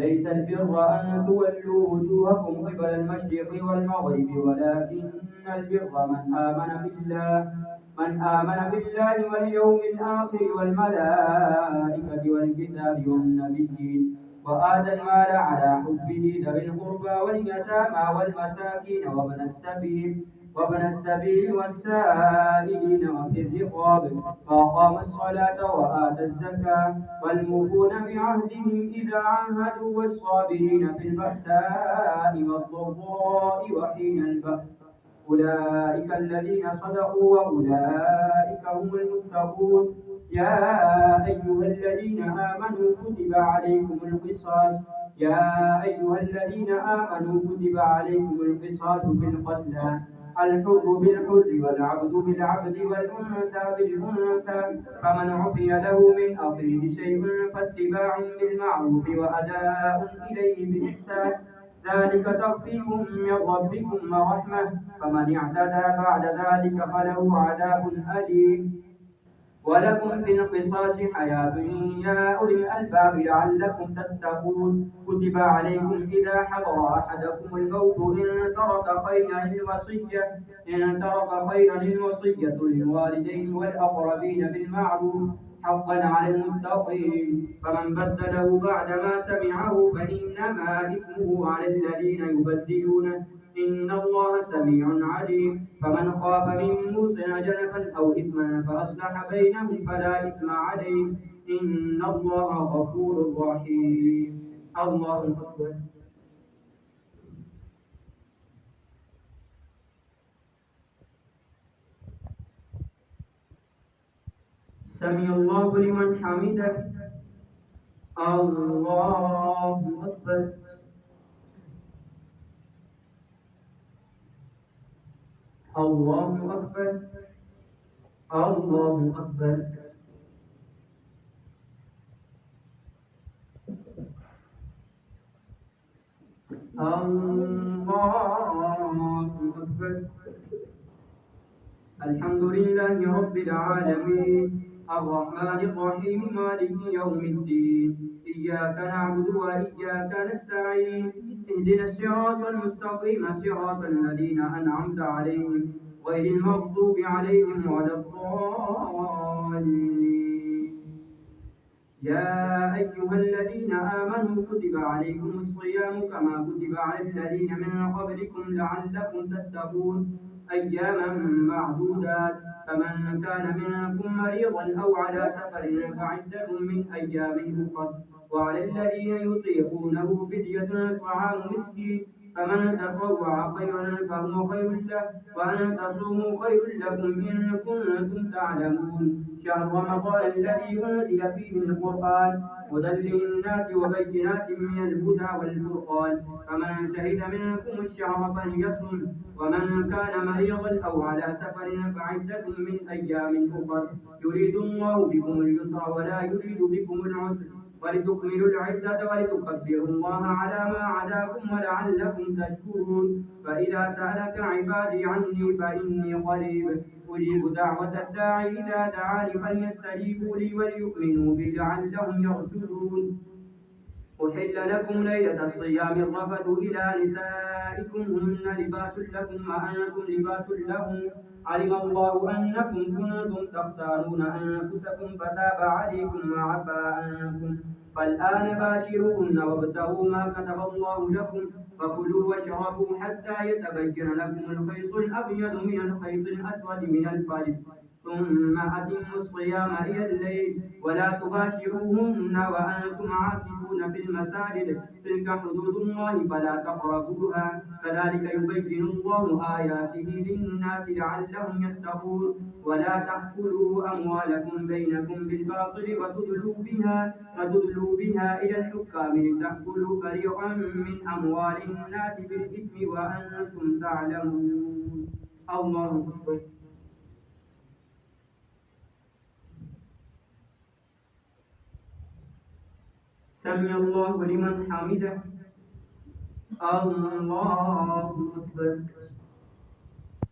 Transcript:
ليس البر أن تولوا وجوهكم قبل المشرق والمغرب ولكن البر من آمن بالله واليوم الآخر والملائكة والكتاب والنبيين وآتى المال على حبه ذوي القربى واليتامى والمساكين وابن السبيل والسائلين وفي الرقاب وأقام الصلاة وآتى الزكاة والموفون بعهدهم إذا عاهدوا والصابرين في البأساء والضراء وحين البأس أولئك الذين صدقوا وأولئك هم المتقون. يا أيها الذين آمنوا كتب عليكم القصاص في القتلى الحر بالحر والعبد بالعبد والأنثى بالأنثى فمن عفي له من أخيه شيء فاتباع بالمعروف وأداء إليه بإحسان ذلك تخفيف من ربكم ورحمة فمن اعتدى بعد ذلك فله عذاب أليم. ولكم في القصاص حياة يا أولي الألباب لعلكم تتقون. كتب عليكم إذا حضر أحدكم الموت إن ترك خيرا الوصية للوالدين والأقربين بالمعروف حقا على المتقين فمن بدله بعدما سمعه فإنما إثمه على الذين يبدلونه إن الله سميع عليم. فمن خاف من موسى جنفا أو إثما فأصلح بينهم فلا إثم عليه إن الله غفور رحيم. الله أكبر. سمع الله لمن حمده. الله أكبر. الله أكبر. الله أكبر. الله أكبر. الحمد لله رب العالمين الرحمن الرحيم مالك يوم الدين إياك نعبد وإياك نستعين اهدنا الصراط المستقيم صراط الذين أنعمت عليهم غير المغضوب عليهم ولا الضالين. يا أيها الذين آمنوا كتب عليكم الصيام كما كتب على الذين من قبلكم لعلكم تتقون أياما معدودات فمن كان منكم مريضا أو على سفر فعدة من أيام أخر وعلى الذين يطيقونه فدية طعام مسكين فمن تطوع خيرا فهو خير له وأن تصوموا خير لكم إن كنتم تعلمون. شهر رمضان الذي أنزل فيه القرآن هدى للناس وبينات من الهدى والفرقان فمن شهد منكم الشهر فليصم ومن كان مريضا أو على سفر فعدة من أيام أخر يريد الله بكم اليسر ولا يريد بكم العسر ولتكملوا العدة ولتكبروا الله على ما عداكم ولعلكم تشكرون. فإذا سألك عبادي عني فإني قريب أجيب دعوة الداعي إذا دعاني فليستجيبوا لي وليؤمنوا بي لعلهم يرشدون. أحل لكم ليلة الصيام الرفث إلى نسائكم هن لباس لكم وأنتم لباس لهم علم الله أنكم كنتم تختارون أنفسكم فتاب عليكم وعفى عنكم فالآن باشروهن وابتغوا ما كتب الله لكم فكلوا واشربوا حتى يتبين لكم الخيط الأبيض من الخيط الأسود من الفجر ثم أتموا الصيام إلى الليل ولا تباشروهن وأنتم عاكفون في المساجد تلك حدود الله فلا تقربوها كذلك يبين الله آياته للناس لعلهم يتقون. ولا تأكلوا أموالكم بينكم بالباطل وتدلوا بها إلى الحكام لتأكلوا فريقا من أموال الناس بالإثم وأنتم تعلمون. الله أكبر. سمع الله لمن حمده. الله أكبر.